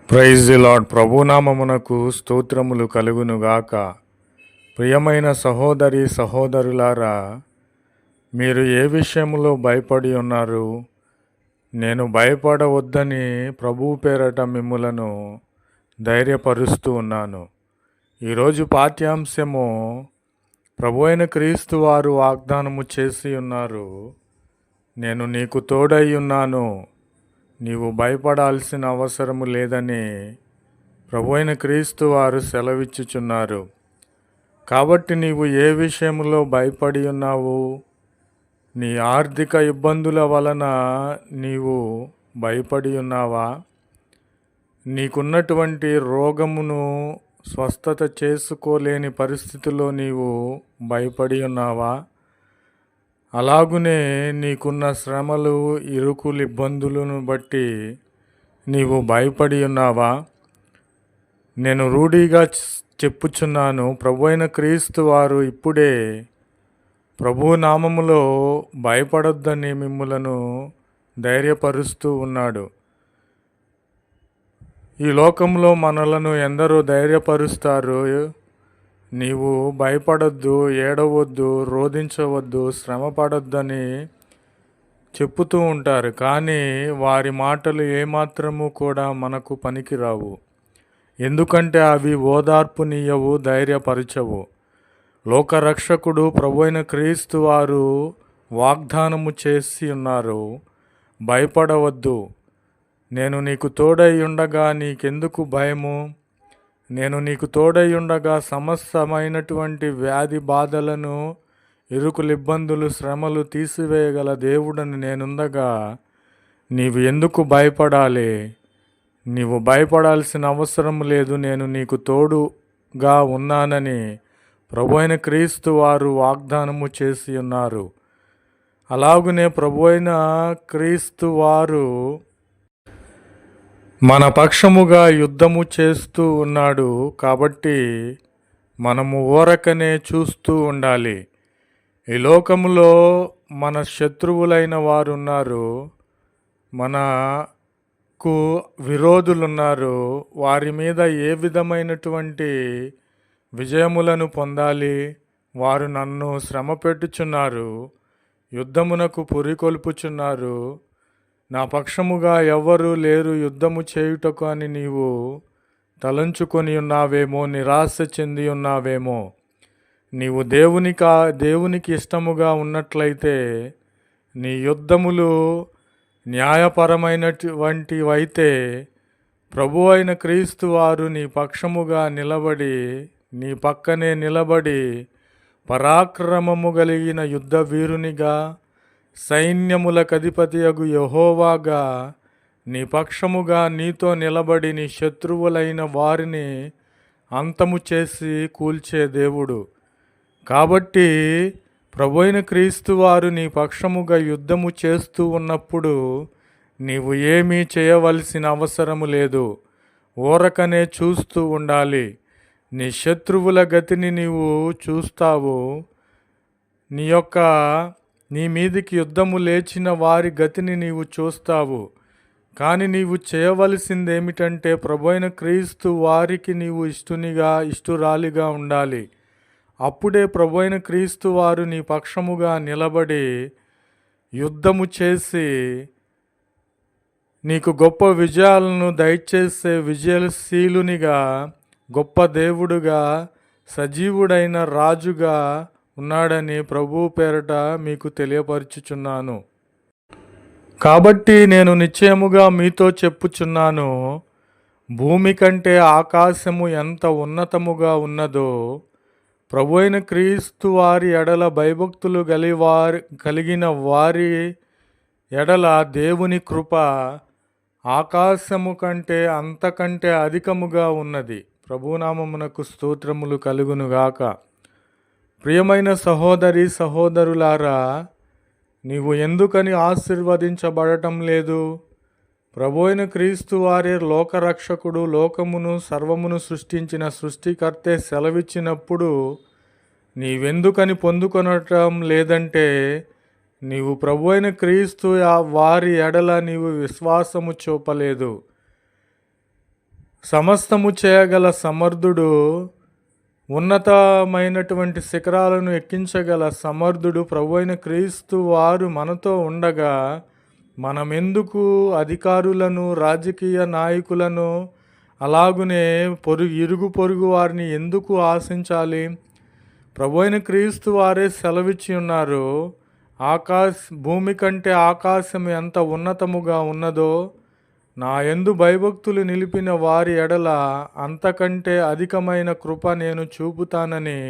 Praise the lord. ప్రభునామమునకు స్తోత్రములు కలుగునుగాక. ప్రియమైన సహోదరి సహోదరులారా, మీరు ఏ విషయములో భయపడి ఉన్నారు? నేను భయపడవద్దని ప్రభువు పేరట మిమ్ములను ధైర్యపరుస్తూ ఉన్నాను. ఈరోజు పాఠ్యాంశము ప్రభు అయిన క్రీస్తు వారు వాగ్దానము చేసి ఉన్నారు. నేను నీకు తోడై ఉన్నాను, నీవు భయపడాల్సిన అవసరము లేదని ప్రభు అయిన క్రీస్తు వారు సెలవిచ్చుచున్నారు. కాబట్టి నీవు ఏ విషయంలో భయపడి ఉన్నావు? నీ ఆర్థిక ఇబ్బందుల వలన నీవు భయపడి ఉన్నావా? నీకున్నటువంటి రోగమును స్వస్థత చేసుకోలేని పరిస్థితిలో నీవు భయపడి ఉన్నావా? అలాగునే నీకున్న శ్రమలు, ఇరుకులు, ఇబ్బందులను బట్టి నీవు భయపడి ఉన్నావా? నేను రూఢిగా చెప్పుచున్నాను, ప్రభు అయిన క్రీస్తు వారు ఇప్పుడే ప్రభు నామములో భయపడొద్దని మిమ్ములను ధైర్యపరుస్తూ ఉన్నాడు. ఈ లోకంలో మనలను ఎందరో ధైర్యపరుస్తారు. నీవు భయపడొద్దు, ఏడవద్దు, రోధించవద్దు, శ్రమ పడొద్దని చెప్పుతూ ఉంటారు. కానీ వారి మాటలు ఏమాత్రము కూడా మనకు పనికిరావు. ఎందుకంటే అవి ఓదార్పునీయవు, ధైర్యపరచవు. లోకరక్షకుడు ప్రభు అయిన క్రీస్తు వారు వాగ్దానము చేసి ఉన్నారు, భయపడవద్దు, నేను నీకు తోడై ఉండగా నీకెందుకు భయము? నేను నీకు తోడై ఉండగా సమస్తమైనటువంటి వ్యాధి బాధలను, ఇరుకులు, ఇబ్బందులు, శ్రమలు తీసివేయగల దేవుడని నేనుండగా నీవు ఎందుకు భయపడాలి? నీవు భయపడాల్సిన అవసరం లేదు, నేను నీకు తోడుగా ఉన్నానని ప్రభు అయిన క్రీస్తు వారు వాగ్దానము చేసి ఉన్నారు. అలాగునే ప్రభు అయిన క్రీస్తు వారు మన పక్షముగా యుద్ధము చేస్తూ ఉన్నాడు. కాబట్టి మనము ఊరకనే చూస్తూ ఉండాలి. ఈ లోకములో మన శత్రువులైన వారు ఉన్నారు, మనకు విరోధులున్నారు. వారి మీద ఏ విధమైనటువంటి విజయములను పొందాలి? వారు నన్ను శ్రమ పెట్టుచున్నారు, యుద్ధమునకు పురికొల్పుచున్నారు, నా పక్షముగా ఎవ్వరూ లేరు యుద్ధము చేయుటకు అని నీవు తలంచుకొని ఉన్నావేమో, నిరాశ చెంది ఉన్నావేమో. నీవు దేవునికి ఇష్టముగా ఉన్నట్లయితే నీ యుద్ధములు న్యాయపరమైనటువంటివైతే ప్రభు అయిన క్రీస్తు వారు నీ పక్షముగా నిలబడి, నీ పక్కనే నిలబడి, పరాక్రమము కలిగిన యుద్ధ వీరునిగా, సైన్యములకు అధిపతియగు యెహోవాగా నీ పక్షముగా నీతో నిలబడి నీ శత్రువులైన వారిని అంతము చేసి కూల్చే దేవుడు. కాబట్టి ప్రభు అయిన క్రీస్తు వారు నీ పక్షముగా యుద్ధము చేస్తూ ఉన్నప్పుడు నీవు ఏమీ చేయవలసిన అవసరము లేదు, ఊరకనే చూస్తూ ఉండాలి. నీ శత్రువుల గతిని నీవు చూస్తావు, నీ మీదికి యుద్ధము లేచిన వారి గతిని నీవు చూస్తావు. కానీ నీవు చేయవలసిందేమిటంటే ప్రభు అయిన క్రీస్తు వారికి నీవు ఇష్టురాలిగా ఉండాలి. అప్పుడే ప్రభు అయిన క్రీస్తు వారు నీ పక్షముగా నిలబడి యుద్ధము చేసి నీకు గొప్ప విజయాలను దయచేసే విజయశీలునిగా, గొప్ప దేవుడుగా, సజీవుడైన రాజుగా ఉన్నాడని ప్రభువు పేరట మీకు తెలియపరచుచున్నాను. కాబట్టి నేను నిశ్చయముగా మీతో చెప్పుచున్నాను, భూమి కంటే ఆకాశము ఎంత ఉన్నతముగా ఉన్నదో ప్రభు అయిన క్రీస్తు వారి ఎడల భయభక్తులు కలిగిన వారి ఎడల దేవుని కృప ఆకాశము కంటే అంతకంటే అధికముగా ఉన్నది. ప్రభునామమునకు స్తోత్రములు కలుగునుగాక. ప్రియమైన సహోదరి సహోదరులారా, నీవు ఎందుకని ఆశీర్వదించబడటం లేదు? ప్రభు అయిన క్రీస్తు వారే లోకరక్షకుడు, లోకమును సర్వమును సృష్టించిన సృష్టికర్తే సెలవిచ్చినప్పుడు నీవెందుకని పొందుకొనటం లేదంటే నీవు ప్రభు అయిన క్రీస్తు వారి ఎడల నీవు విశ్వాసము చూపలేదు. సమస్తము చేయగల సమర్థుడు, ఉన్నతమైనటువంటి శిఖరాలను ఎక్కించగల సమర్థుడు ప్రభువైన క్రీస్తు వారు మనతో ఉండగా మనమెందుకు అధికారులను, రాజకీయ నాయకులను, అలాగునే ఇరుగు పొరుగు వారిని ఎందుకు ఆశించాలి? ప్రభువైన క్రీస్తు వారే సెలవిచ్చి ఉన్నారు, భూమి కంటే ఆకాశం ఎంత ఉన్నతముగా ఉన్నదో నా యందు భయభక్తులు నిలిపిన వారి ఎడల అంతకంటే అధికమైన కృప నేను చూపుతానని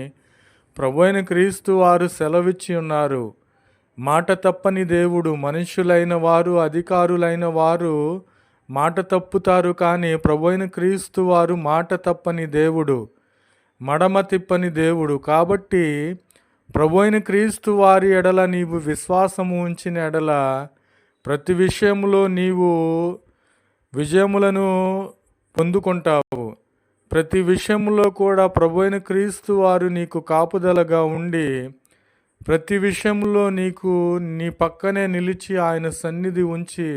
ప్రభువైన క్రీస్తు వారు సెలవిచ్చి ఉన్నారు. మాట తప్పని దేవుడు. మనుష్యులైన వారు, అధికారులైన వారు మాట తప్పుతారు, కానీ ప్రభువైన క్రీస్తు వారు మాట తప్పని దేవుడు, మడమ తిప్పని దేవుడు. కాబట్టి ప్రభువైన క్రీస్తు వారి ఎడల నీవు విశ్వాసము ఉంచిన ఎడల ప్రతి విషయంలో నీవు విజయములను పొందుకుంటావు. ప్రతి విషయంలో కూడా ప్రభువైన క్రీస్తు వారు నీకు కాపుదలగా ఉండి ప్రతి విషయంలో నీ పక్కనే నిలిచి ఆయన సన్నిధి ఉంచి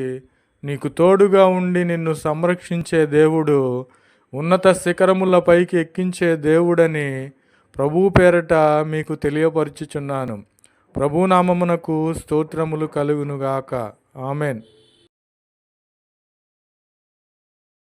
నీకు తోడుగా ఉండి నిన్ను సంరక్షించే దేవుడు, ఉన్నత శిఖరముల పైకి ఎక్కించే దేవుడని ప్రభువు పేరట మీకు తెలియపరుచుచున్నాను. ప్రభునామమునకు స్తోత్రములు కలుగునుగాక. ఆమెన్.